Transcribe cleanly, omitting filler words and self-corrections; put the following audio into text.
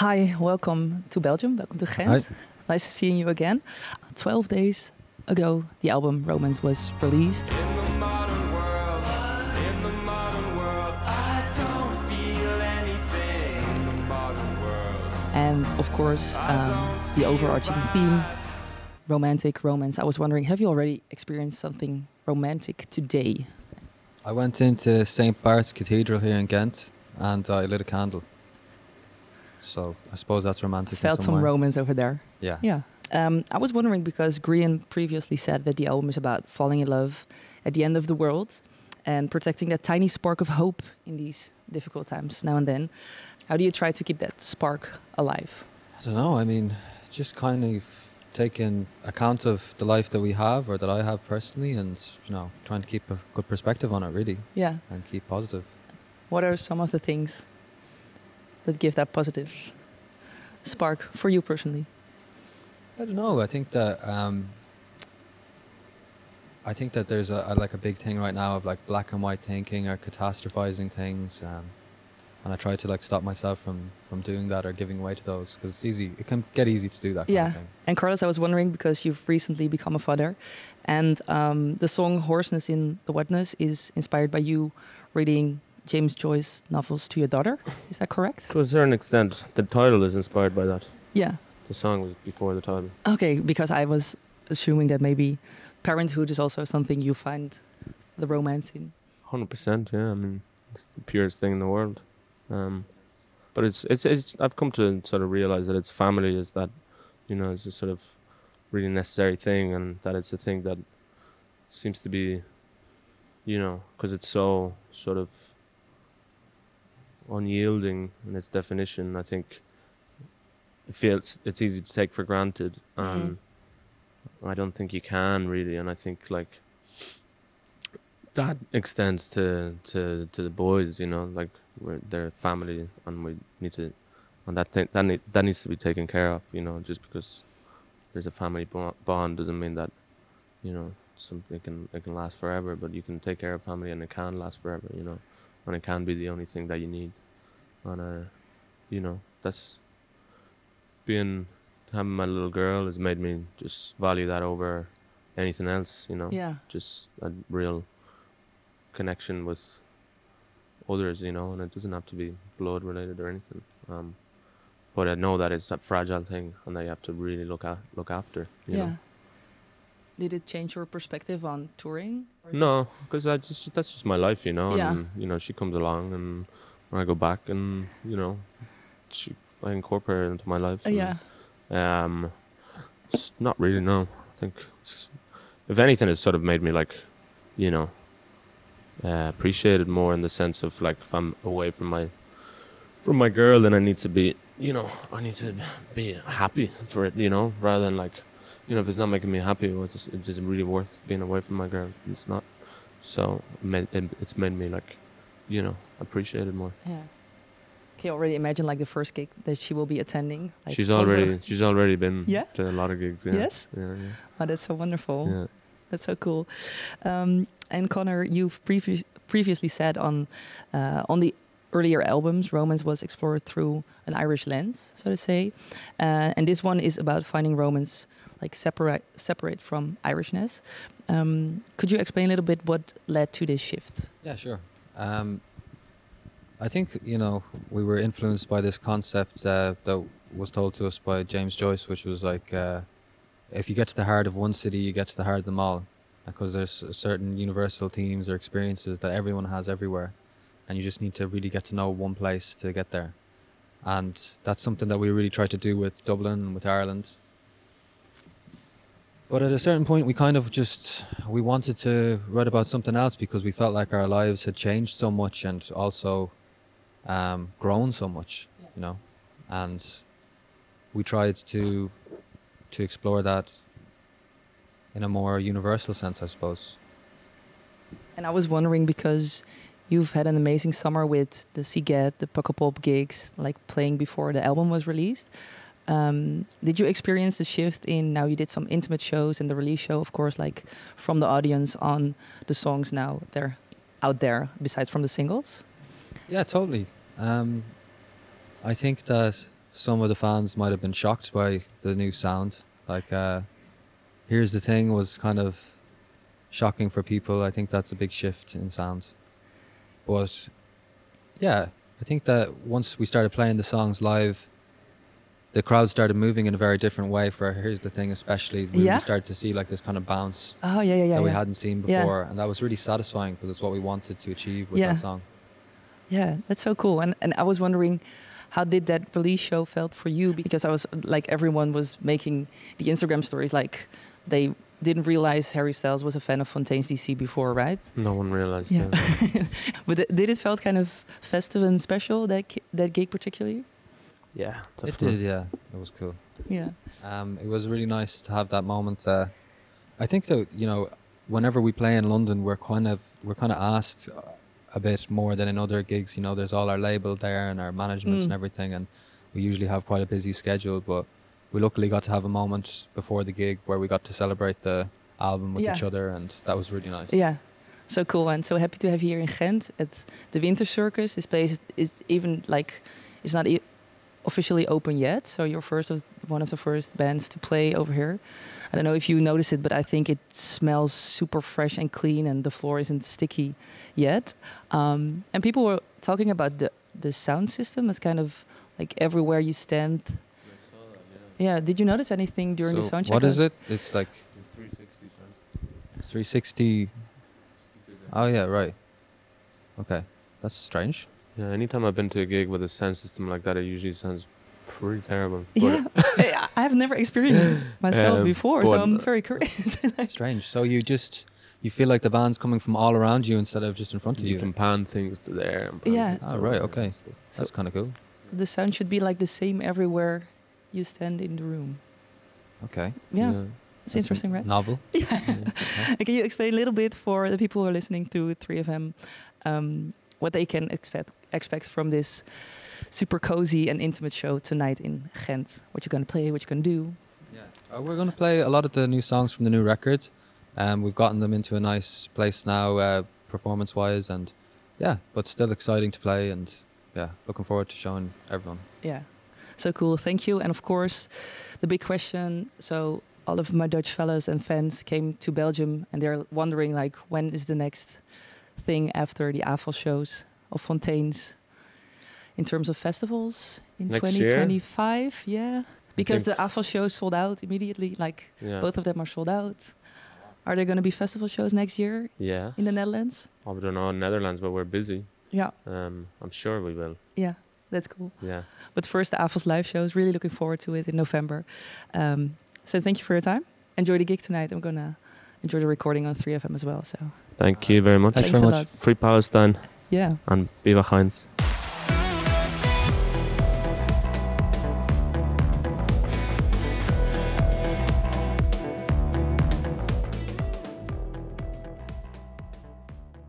Hi, welcome to Belgium, welcome to Ghent. Hi. Nice seeing you again. 12 days ago, the album Romance was released. In the modern world, I don't feel anything in the modern world. And of course, the overarching theme, romantic romance. I was wondering, have you already experienced something romantic today? I went into St. Bart's Cathedral here in Ghent and I lit a candle. So I suppose that's romantic. Felt some romance over there. Yeah. Yeah. I was wondering because Grian previously said that the album is about falling in love at the end of the world and protecting that tiny spark of hope in these difficult times now and then. How do you try to keep that spark alive? I don't know. I mean, just kind of taking account of the life that we have or that I have personally and, trying to keep a good perspective on it, really. Yeah. And keep positive. What are some of the things that give that positive spark for you personally? I don't know. I think that there's a big thing right now of like black and white thinking or catastrophizing things, and I try to like stop myself from doing that or giving way to those because it's easy. It can get easy to do that. Kind of thing. And Carlos, I was wondering because you've recently become a father, and the song "Hoarseness in the Wetness" is inspired by you reading James Joyce novels to your daughter. Is that correct? To a certain extent, the title is inspired by that. Yeah. The song was before the title. Okay, because I was assuming that maybe parenthood is also something you find the romance in. 100%, yeah. I mean, it's the purest thing in the world. But it's. I've come to sort of realize that it's family is that, is a sort of really necessary thing, and that it's a thing that seems to be, because it's so sort of unyielding in its definition. I think it feels it's easy to take for granted. I don't think you can really, and I think like that extends to the boys. Like we're their family, and we need to, and that needs to be taken care of. Just because there's a family bond doesn't mean that something it can last forever. But you can take care of family, and it can last forever. And it can be the only thing that you need. And that's having my little girl has made me just value that over anything else. Yeah. Just a real connection with others, and it doesn't have to be blood related or anything. But I know that it's a fragile thing, and that you have to really look after. You know? Did it change your perspective on touring? No, because that's just my life, Yeah. And she comes along, and when I go back, and I incorporate it into my life. And, it's not really. No, I think if anything, it's sort of made me like, appreciate it more in the sense of like if I'm away from my girl, then I need to be, I need to be happy for it, rather than like. If it's not making me happy, it's just really worth being away from my girl. It's not. So it's made me like, appreciate it more. Yeah. Can you already imagine like the first gig that she will be attending? Like she's already been to a lot of gigs. Yeah. Yes? Yeah. Oh, that's so wonderful. Yeah. That's so cool. And Connor, you've previously said on the earlier albums, romance was explored through an Irish lens, so to say. And this one is about finding romance like separate from Irishness. Could you explain a little bit what led to this shift? Yeah, sure. I think, we were influenced by this concept that was told to us by James Joyce, which was like, if you get to the heart of one city, you get to the heart of them all. Because there's certain universal themes or experiences that everyone has everywhere. And you just need to really get to know one place to get there. And that's something that we really tried to do with Dublin and with Ireland. But at a certain point, we wanted to write about something else because we felt like our lives had changed so much and also grown so much, and we tried to explore that in a more universal sense, I suppose. And I was wondering because you've had an amazing summer with the Siget, the Pukkelpop gigs, like playing before the album was released. Did you experience the shift in now you did some intimate shows and the release show, of course, like from the audience on the songs now they're out there besides from the singles? Yeah, totally. I think that some of the fans might have been shocked by the new sound. Like, Here's the Thing was kind of shocking for people. I think that's a big shift in sound. But yeah, I think that once we started playing the songs live, the crowd started moving in a very different way for Here's the Thing especially. We Yeah? started to see like this kind of bounce Oh, yeah, that we yeah. hadn't seen Yeah. before. And that was really satisfying because it's what we wanted to achieve with Yeah. that song. Yeah, that's so cool. And I was wondering, how did that release show felt for you? Because I was like, everyone was making the Instagram stories like they didn't realize Harry Styles was a fan of Fontaines D.C. before, right? No one realized Yeah. that. But did it felt kind of festive and special, that gig particularly? Yeah, It definitely. did, yeah. It was cool. Yeah. It was really nice to have that moment. I think that, you know, whenever we play in London, we're kind of asked a bit more than in other gigs. You know, there's all our label there and our management and everything, and we usually have quite a busy schedule, but we luckily got to have a moment before the gig where we got to celebrate the album with each other, and that was really nice. Yeah, so cool, and so happy to have you here in Gent at the Wintercircus. This place is even like, it's not officially open yet, so you're one of the first bands to play over here. I don't know if you notice it, but I think it smells super fresh and clean, and the floor isn't sticky yet. And people were talking about the sound system. It's kind of like everywhere you stand. Yeah, did you notice anything during the sound check? What is it? It's like It's 360 sound. it's 360. Oh yeah, right. Okay, that's strange. Yeah, anytime I've been to a gig with a sound system like that, it usually sounds pretty terrible. Yeah, I have never experienced it myself before, so but- I'm very curious. Strange. So you feel like the band's coming from all around you instead of just in front of You you. can pan things to there. And pan Yeah. things to Oh, right, there okay. and stuff. That's kind of cool. The sound should be like the same everywhere you stand in the room. Okay. Yeah, That's it's interesting, right? Novel. Yeah. Okay. And can you explain a little bit for the people who are listening to 3FM what they can expect from this super cozy and intimate show tonight in Gent? What you're going to play, what you're going to do? Yeah. We're going to play a lot of the new songs from the new record. We've gotten them into a nice place now, performance-wise, and yeah, but still exciting to play, and yeah, looking forward to showing everyone. Yeah, so cool. Thank you. And of course, the big question. So all of my Dutch fellas and fans came to Belgium, and they're wondering like, when is the next thing after the AFAL shows of Fontaines in terms of festivals in Next year? 2025? Yeah, because the think- AFAL shows sold out immediately. Like Yeah. both of them are sold out. Are there going to be festival shows next year Yeah. in the Netherlands? I don't know in Netherlands, but we're busy. Yeah, I'm sure we will. yeah, that's cool. Yeah. But first, the AFAL's live shows. Really looking forward to it in November. So thank you for your time. Enjoy the gig tonight. I'm gonna enjoy the recording on 3FM as well. So Thank you very much. Thanks thanks very a much. lot. Free Palestine Yeah. and Viva Heinz.